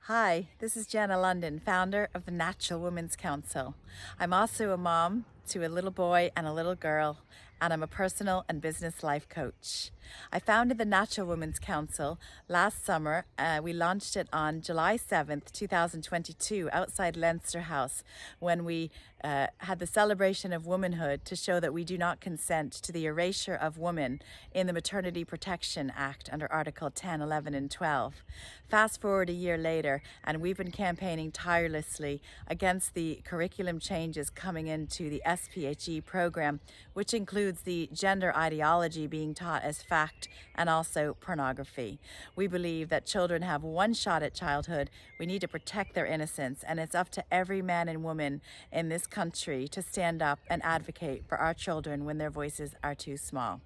Hi, this is Jana Lunden, founder of the Natural Women's Council. I'm also a mom to a little boy and a little girl, and I'm a personal and business life coach. I founded the Natural Women's Council last summer. We launched it on July 7th, 2022, outside Leinster House, when we had the celebration of womanhood to show that we do not consent to the erasure of women in the Maternity Protection Act under Article 10, 11 and 12. Fast forward a year later, and we've been campaigning tirelessly against the curriculum changes coming into the SPHE program, which includes the gender ideology being taught as fact and also pornography. We believe that children have one shot at childhood. We need to protect their innocence, and it's up to every man and woman in this country to stand up and advocate for our children when their voices are too small.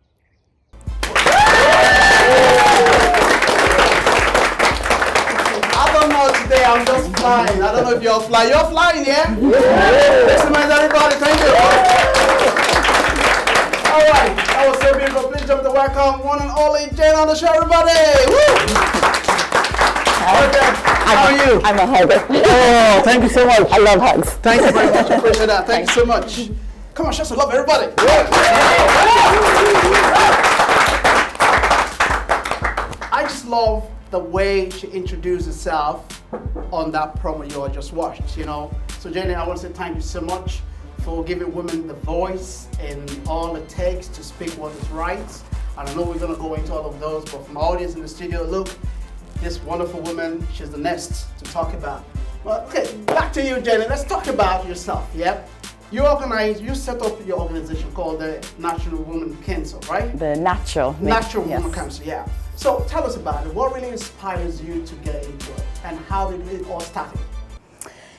I don't know today, I'm just flying. I don't know if you're flying. You're flying, yeah? Listen, everybody, thank you. All right, that was so beautiful. Please jump to welcome one and only Jane on the show, everybody. Woo! Okay, how are you? I'm a hugger. Oh, thank you so much. I love hugs. Thank you very much. Appreciate that. Thank you so much. Come on, show some love, everybody. I just love the way she introduced herself on that promo you all just watched, you know. So Jenny, I want to say thank you so much for giving women the voice and all it takes to speak what is right. And I know we're going to go into all of those, but from my audience in the studio, look, this wonderful woman, she's the next to talk about. Well, okay, back to you, Jenny. Let's talk about yourself, yeah? You set up your organization called the Natural Women Council, right? The Natural Women Council, yeah. So tell us about it. What really inspires you to get into it, and how did it all start?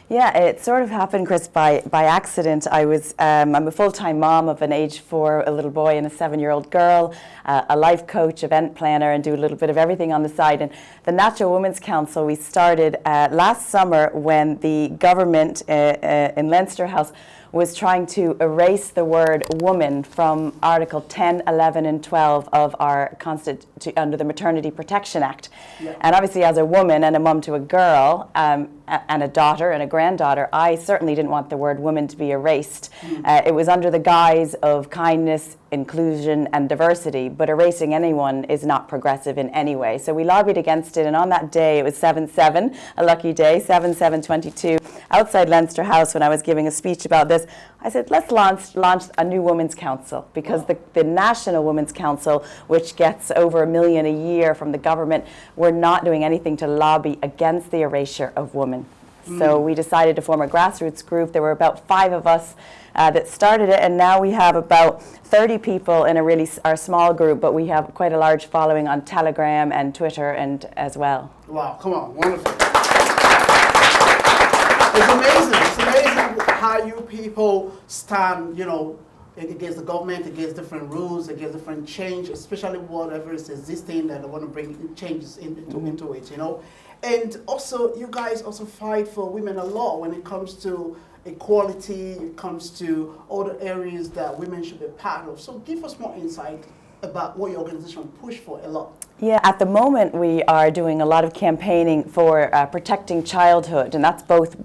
Yeah, it sort of happened, Chris, by accident. I'm a full-time mom of an age 4, a little boy and a 7-year-old girl, a life coach, event planner, and do a little bit of everything on the side. And the Natural Women's Council we started last summer when the government in Leinster House was trying to erase the word woman from Article 10, 11 and 12 of our under the Maternity Protection Act. Yeah. And obviously as a woman and a mum to a girl and a daughter and a granddaughter, I certainly didn't want the word woman to be erased. It was under the guise of kindness, inclusion and diversity, but erasing anyone is not progressive in any way. So we lobbied against it, and on that day, it was 7/7, a lucky day, 7/7/22, outside Leinster House when I was giving a speech about this, I said, let's launch a new Women's Council, because the National Women's Council, which gets over $1 million a year from the government, we're not doing anything to lobby against the erasure of women. So we decided to form a grassroots group. There were about 5 of us that started it, and now we have about 30 people in our small group, but we have quite a large following on Telegram and Twitter and as well. Wow, come on, wonderful. It's amazing how you people stand, you know, against the government, against different rules, against different change, especially whatever is existing that they want to bring changes into it, you know. And also, you guys also fight for women a lot when it comes to equality, it comes to other areas that women should be part of. So give us more insight about what your organization push for a lot. Yeah, at the moment we are doing a lot of campaigning for protecting childhood, and that's both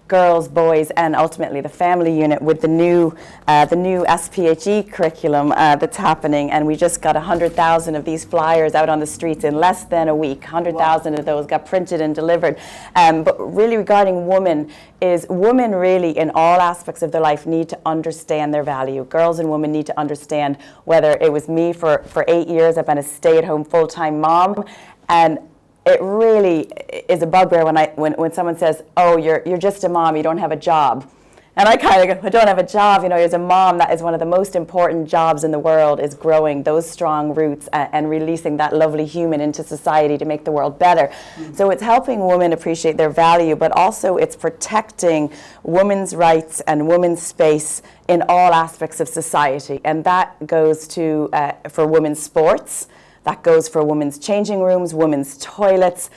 girls, boys, and ultimately the family unit with the new SPHE curriculum that's happening. And we just got 100,000 of these flyers out on the streets in less than a week. 100,000 of those got printed and delivered. But really regarding women really in all aspects of their life need to understand their value. Girls and women need to understand, whether it was me for 8 years, I've been a stay-at-home full-time mom, and it really is a bugbear when someone says, oh, you're just a mom, you don't have a job. And I kind of go, I don't have a job. You know, as a mom, that is one of the most important jobs in the world, is growing those strong roots and releasing that lovely human into society to make the world better. So it's helping women appreciate their value, but also it's protecting women's rights and women's space in all aspects of society. And that goes to for women's sports, that goes for women's changing rooms, women's toilets.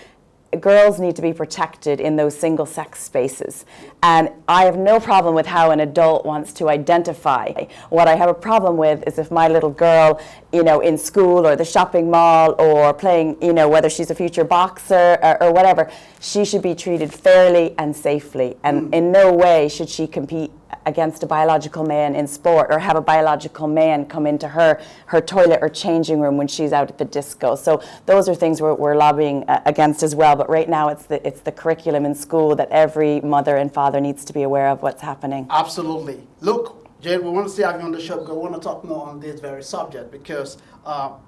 Girls need to be protected in those single-sex spaces. And I have no problem with how an adult wants to identify. What I have a problem with is if my little girl in school or the shopping mall or playing, whether she's a future boxer or whatever, she should be treated fairly and safely. And in no way should she compete against a biological man in sport or have a biological man come into her toilet or changing room when she's out at the disco. So those are things we're lobbying against as well. But right now it's the curriculum in school that every mother and father needs to be aware of what's happening. Absolutely. Look, Jane, we want to see you on the show because we want to talk more on this very subject because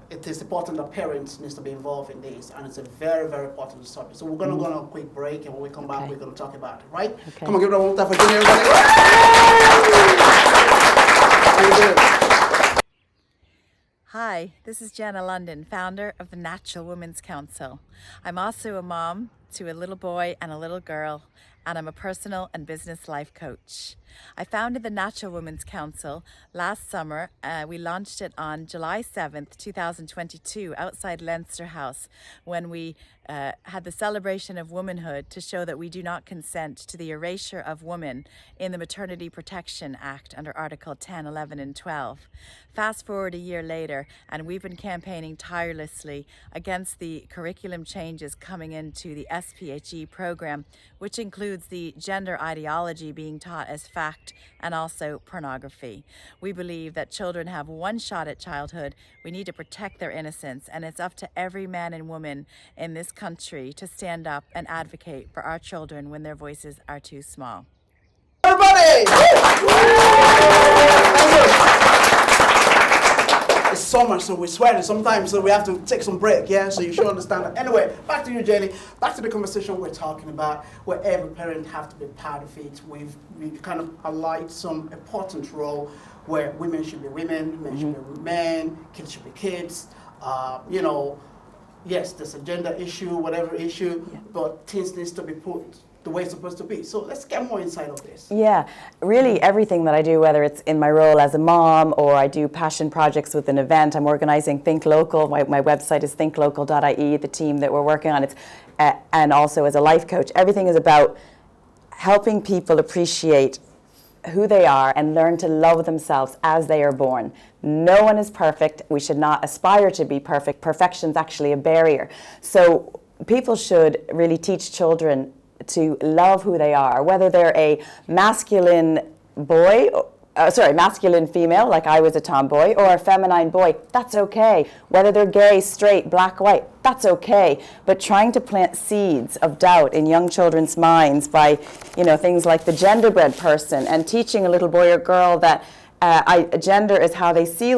it is important that parents need to be involved in this, and it's a very, very important subject. So we're going to go on a quick break, and when we come back, we're going to talk about it, right? Okay. Come on, give it a warm time for Jane, everybody. How you doing? Hi, this is Jana Lunden, founder of the Natural Women's Council. I'm also a mom to a little boy and a little girl, and I'm a personal and business life coach. I founded the Natural Women's Council last summer. We launched it on July 7th, 2022, outside Leinster House, when we had the celebration of womanhood to show that we do not consent to the erasure of women in the Maternity Protection Act under Article 10, 11 and 12. Fast forward a year later, and we've been campaigning tirelessly against the curriculum changes coming into the SPHE program, which includes the gender ideology being taught as fact and also pornography. We believe that children have one shot at childhood. We need to protect their innocence, and it's up to every man and woman in this country to stand up and advocate for our children when their voices are too small. Everybody! It's summer, so we're sweating sometimes, so we have to take some break, yeah? So you should understand that. Anyway, back to you, Jenny. Back to the conversation we're talking about, where every parent have to be part of it. We've kind of allied some important role where women should be women, men should be men, kids should be kids. Yes, there's a gender issue, whatever issue, but things needs to be put the way it's supposed to be. So let's get more inside of this. Yeah, really everything that I do, whether it's in my role as a mom or I do passion projects with an event, I'm organizing Think Local. My website is thinklocal.ie, the team that we're working on. It's and also as a life coach, everything is about helping people appreciate who they are and learn to love themselves as they are born. No one is perfect. We should not aspire to be perfect. Perfection's actually a barrier. So people should really teach children to love who they are, whether they're a masculine female, like I was a tomboy, or a feminine boy, that's okay. Whether they're gay, straight, black, white, that's okay. But trying to plant seeds of doubt in young children's minds by, things like the genderbread person, and teaching a little boy or girl that gender is how they see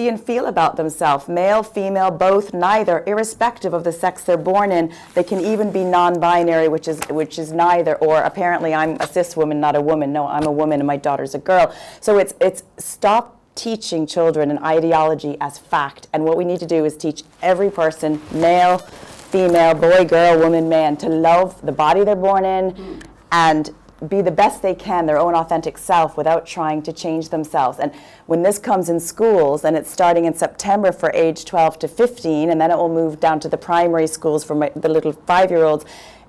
and feel about themselves. Male, female, both, neither, irrespective of the sex they're born in. They can even be non-binary, which is neither. Or apparently, I'm a cis woman, not a woman. No, I'm a woman and my daughter's a girl. So it's stop teaching children an ideology as fact. And what we need to do is teach every person, male, female, boy, girl, woman, man, to love the body they're born in and be the best they can, their own authentic self, without trying to change themselves. And when this comes in schools, and it's starting in September for age 12 to 15, and then it will move down to the primary schools for the little 5-year-olds,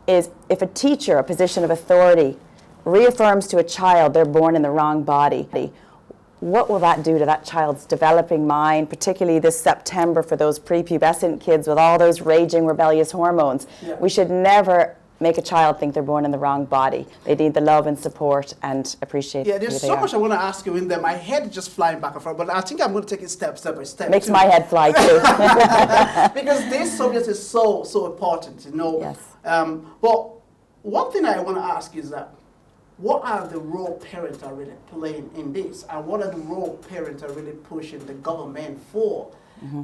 is if a teacher, a position of authority, reaffirms to a child they're born in the wrong body, what will that do to that child's developing mind, particularly this September for those prepubescent kids with all those raging rebellious hormones? Yeah. We should never make a child think they're born in the wrong body. They need the love and support and appreciate. Yeah, there's so much I want to ask you in there. My head is just flying back and forth, but I think I'm going to take it step by step. Makes too. my head fly too. Because this subject is so important, Yes. But one thing I want to ask is that, what are the role parents are really playing in this, and what are the role parents are really pushing the government for?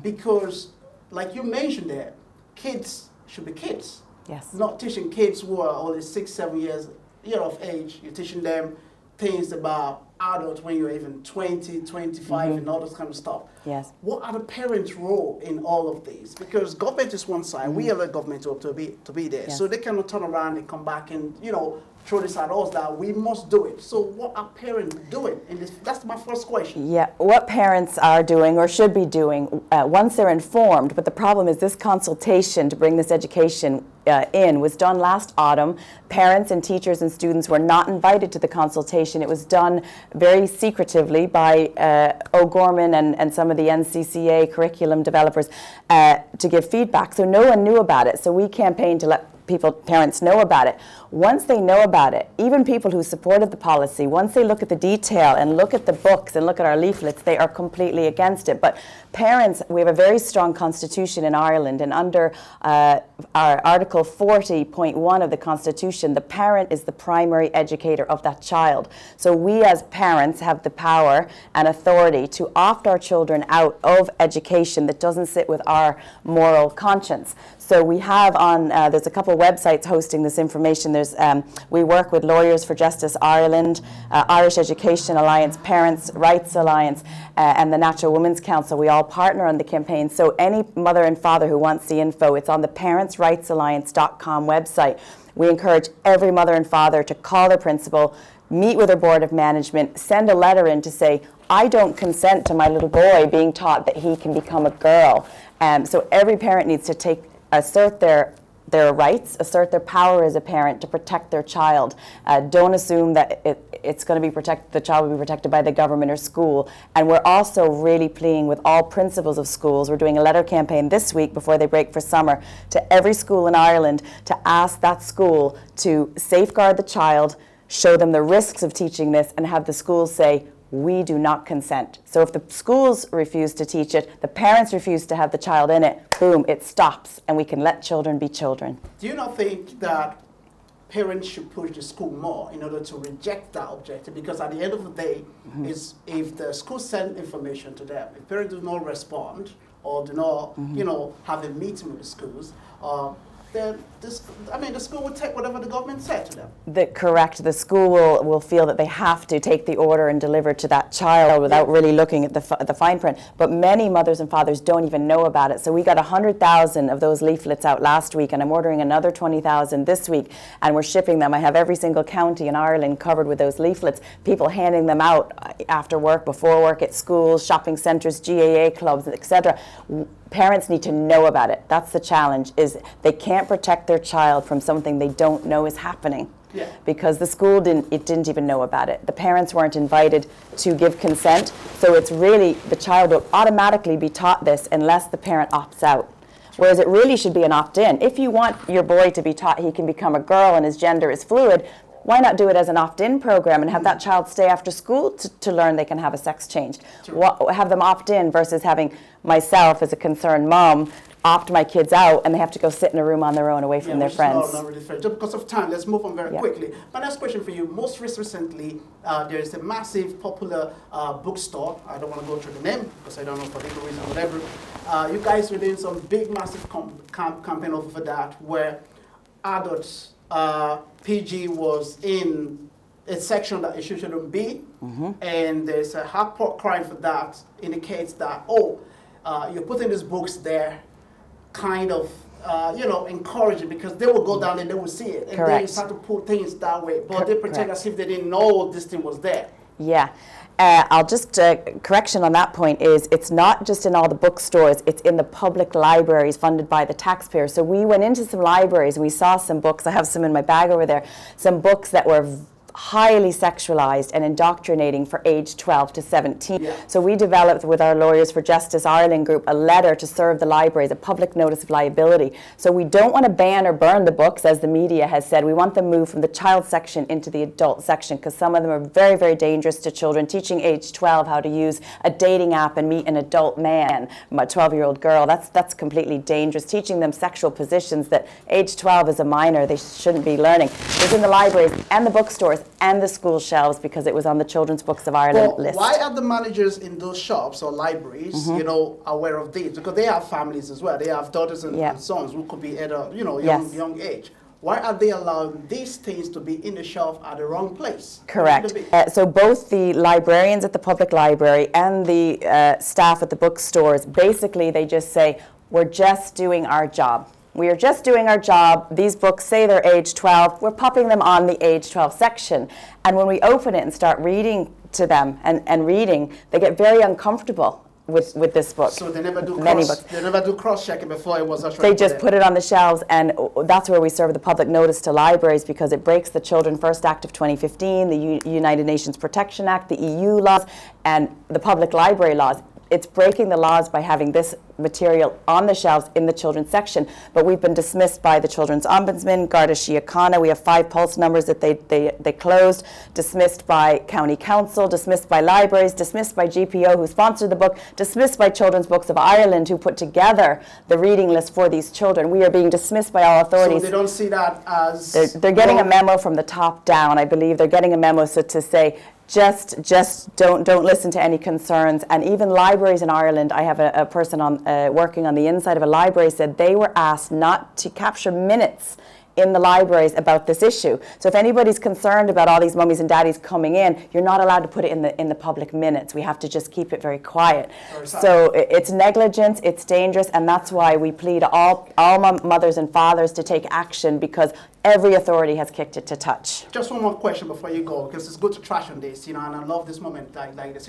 Because, like you mentioned there, kids should be kids. Yes. Not teaching kids who are only 6-7 years of age. You're teaching them things about adults when you're even 20, 25, and all this kind of stuff. Yes. What are the parents' role in all of these? Because government is one side. We are the government to be there. Yes. So they cannot turn around and come back and, throw this at us that we must do it. So what are parents doing in this? That's my first question. Yeah, what parents are doing or should be doing once they're informed, but the problem is this consultation to bring this education in was done last autumn. Parents and teachers and students were not invited to the consultation. It was done very secretively by O'Gorman and some of the NCCA curriculum developers to give feedback. So no one knew about it. So we campaigned to let parents know about it. Once they know about it, even people who supported the policy, once they look at the detail and look at the books and look at our leaflets, they are completely against it. But parents, we have a very strong constitution in Ireland, and under our Article 40.1 of the Constitution, the parent is the primary educator of that child. So we as parents have the power and authority to opt our children out of education that doesn't sit with our moral conscience. So we have on, there's a couple of websites hosting this information. We work with Lawyers for Justice Ireland, Irish Education Alliance, Parents' Rights Alliance, and the Natural Women's Council. We all partner on the campaign. So any mother and father who wants the info, it's on the parentsrightsalliance.com website. We encourage every mother and father to call their principal, meet with their board of management, send a letter in to say, I don't consent to my little boy being taught that he can become a girl. So every parent needs to assert their rights, assert their power as a parent to protect their child. Don't assume that it's going to be protected, the child will be protected by the government or school. And we're also really pleading with all principals of schools. We're doing a letter campaign this week before they break for summer to every school in Ireland to ask that school to safeguard the child, show them the risks of teaching this, and have the schools say, we do not consent. So if the schools refuse to teach it, the parents refuse to have the child in it, boom, it stops, and we can let children be children. Do you not think that parents should push the school more in order to reject that objective? Because at the end of the day, is if the school send information to them, if parents do not respond or do not, have a meeting with the schools, then the school will take whatever the government said to them. Correct. The school will feel that they have to take the order and deliver to that child without really looking at the fine print. But many mothers and fathers don't even know about it. So we got 100,000 of those leaflets out last week, and I'm ordering another 20,000 this week, and we're shipping them. I have every single county in Ireland covered with those leaflets, people handing them out after work, before work, at schools, shopping centres, GAA clubs, etc. Parents need to know about it. That's the challenge, is they can't protect their child from something they don't know is happening. Yeah. Because the school didn't even know about it. The parents weren't invited to give consent. So it's really, the child will automatically be taught this unless the parent opts out. Whereas it really should be an opt-in. If you want your boy to be taught he can become a girl and his gender is fluid, why not do it as an opt-in program and have that child stay after school to learn they can have a sex change? Have them opt in versus having myself as a concerned mom opt my kids out and they have to go sit in a room on their own away from their friends. Not really fair. Just because of time, let's move on very quickly. My next question for you, most recently, there is a massive popular bookstore. I don't want to go through the name because I don't know for legal reason or whatever. You guys were doing some big, massive campaign over that where adults, PG was in a section that it shouldn't be, and there's a hard cry for that, indicates that, you're putting these books there, kind of, encouraging, because they will go down and they will see it, and then you start to put things that way, but they pretend as if they didn't know this thing was there. Yeah. I'll just, correction on that point is, it's not just in all the bookstores, it's in the public libraries funded by the taxpayer. So we went into some libraries and we saw some books, I have some in my bag over there, some books that were highly sexualized and indoctrinating for age 12 to 17. Yeah. So we developed with our Lawyers for Justice Ireland group a letter to serve the libraries, a public notice of liability. So we don't want to ban or burn the books, as the media has said. We want them moved from the child section into the adult section, because some of them are very, very dangerous to children. Teaching age 12 how to use a dating app and meet an adult man, a 12-year-old girl, that's completely dangerous. Teaching them sexual positions that age 12 is a minor, they shouldn't be learning. It's in the libraries and the bookstores and the school shelves, because it was on the Children's Books of Ireland list. Why are the managers in those shops or libraries, aware of these? Because they have families as well. They have daughters and sons who could be at a young age. Why are they allowing these things to be in the shelf at the wrong place? Correct. So both the librarians at the public library and the staff at the bookstores, basically they just say, we're just doing our job. We are just doing our job. These books say they're age 12. We're popping them on the age 12 section. And when we open it and start reading to them and reading, they get very uncomfortable. with this book. So they never do Many books. They never do cross-checking before it was actually. They just put it on the shelves, and that's where we serve the public notice to libraries, because it breaks the Children First Act of 2015, the United Nations Protection Act, the EU laws, and the public library laws. It's breaking the laws by having this material on the shelves in the children's section, but we've been dismissed by the Children's Ombudsman, Garda Síochána. We have 5 pulse numbers that they closed, dismissed by County Council, dismissed by libraries, dismissed by GPO, who sponsored the book, dismissed by Children's Books of Ireland, who put together the reading list for these children. We are being dismissed by all authorities. So they don't see that as... They're getting a memo from the top down, I believe. They're getting a memo to say, just don't listen to any concerns. And even libraries in Ireland, I have a person working on the inside of a library, said they were asked not to capture minutes in the libraries about this issue. So if anybody's concerned about all these mummies and daddies coming in, you're not allowed to put it in the public minutes. We have to just keep it very quiet. So it's negligence, it's dangerous, and that's why we plead all mothers and fathers to take action, because every authority has kicked it to touch. Just one more question before you go, because it's good to trash on this, and I love this moment like this.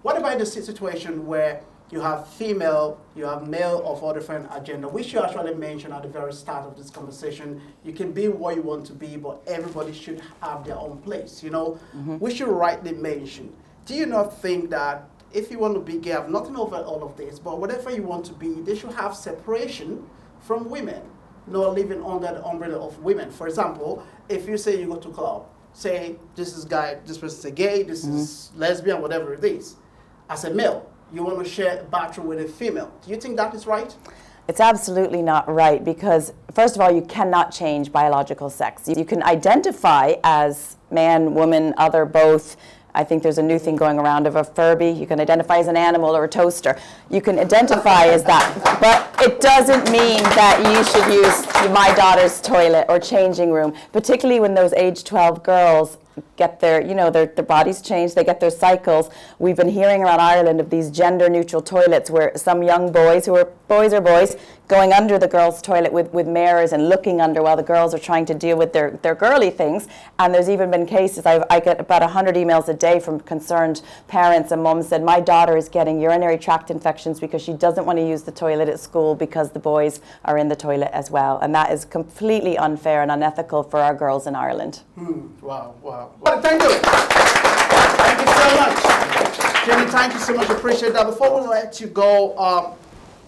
What about the situation where you have female, you have male of all different agenda, which you actually mentioned at the very start of this conversation. You can be what you want to be, but everybody should have their own place, which you rightly mentioned. Do you not think that if you want to be gay, I have nothing over all of this, but whatever you want to be, they should have separation from women, not living under the umbrella of women? For example, if you say you go to a club, say this person's a gay, this is lesbian, whatever it is, as a male, you want to share a bathroom with a female. Do you think that is right? It's absolutely not right, because first of all, you cannot change biological sex. You can identify as man, woman, other, both. I think there's a new thing going around of a Furby. You can identify as an animal or a toaster. You can identify as that, but it doesn't mean that you should use my daughter's toilet or changing room, particularly when those age 12 girls get their bodies changed, they get their cycles. We've been hearing around Ireland of these gender-neutral toilets where some young boys, who are boys, going under the girls' toilet with mirrors and looking under while the girls are trying to deal with their girly things. And there's even been cases, I get about 100 emails a day from concerned parents, and mums said, my daughter is getting urinary tract infections because she doesn't want to use the toilet at school because the boys are in the toilet as well. And that is completely unfair and unethical for our girls in Ireland. Wow. Well, thank you. Thank you so much. Jenny, thank you so much. Appreciate that. Before we let you go,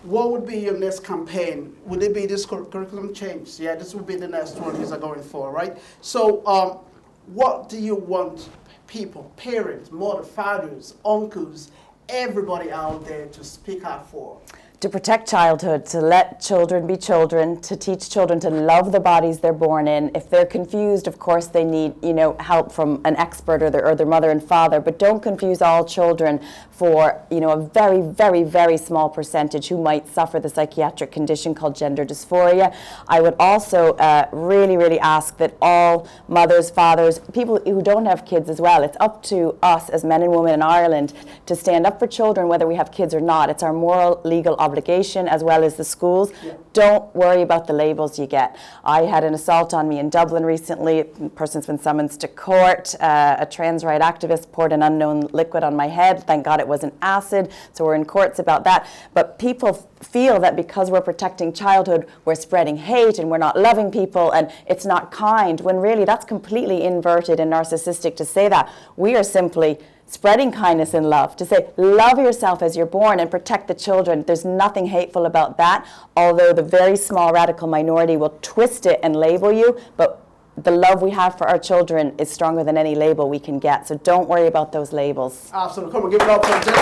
what would be your next campaign? Would it be this curriculum change? Yeah, this would be the next one you are going for, right? So what do you want people, parents, mother, fathers, uncles, everybody out there to speak out for? To protect childhood, to let children be children, to teach children to love the bodies they're born in. If they're confused, of course they need, help from an expert or their mother and father, but don't confuse all children for, a very, very, very small percentage who might suffer the psychiatric condition called gender dysphoria. I would also really, really ask that all mothers, fathers, people who don't have kids as well, it's up to us as men and women in Ireland to stand up for children whether we have kids or not. It's our moral, legal obligation, as well as the schools. Yeah. Don't worry about the labels you get. I had an assault on me in Dublin recently. The person's been summoned to court. A trans right activist poured an unknown liquid on my head. Thank God it wasn't acid, so we're in courts about that. But people feel that because we're protecting childhood, we're spreading hate and we're not loving people and it's not kind, when really that's completely inverted and narcissistic to say that. We are simply spreading kindness and love, to say, love yourself as you're born and protect the children. There's nothing hateful about that, although the very small radical minority will twist it and label you, but the love we have for our children is stronger than any label we can get, so don't worry about those labels. Absolutely. Come on, give it up for Jenny.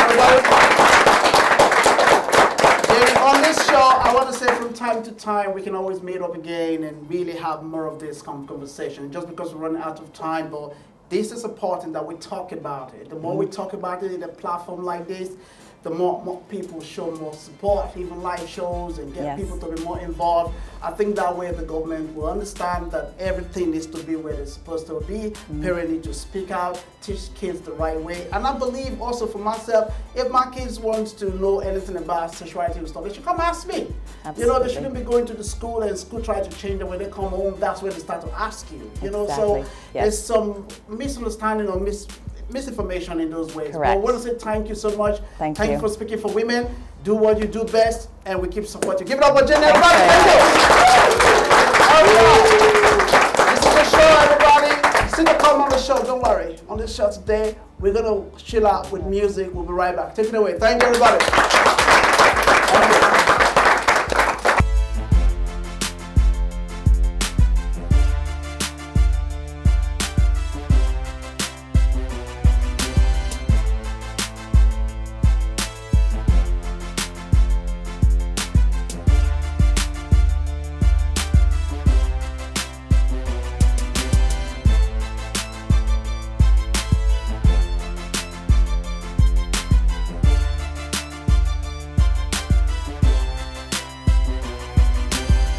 On this show, I want to say from time to time, we can always meet up again and really have more of this conversation, just because we're running out of time, but this is important that we talk about it. The more we talk about it in a platform like this, the more people show more support, even live shows, and get people to be more involved. I think that way the government will understand that everything needs to be where it's supposed to be. Parents need to speak out, teach kids the right way. And I believe also for myself, if my kids want to know anything about sexuality and stuff, they should come ask me. Absolutely. They shouldn't be going to the school and school try to change them. When they come home, that's where they start to ask you. So there's some misunderstanding or misinformation in those ways. Correct. But I want to say thank you so much. Thank you you for speaking for women. Do what you do best, and we keep supporting. Give it up for Jana, everybody. Thank Thank you. This is the show, everybody. See the come on the show. Don't worry. On this show today, we're gonna chill out with music. We'll be right back. Take it away. Thank you, everybody. Thank you.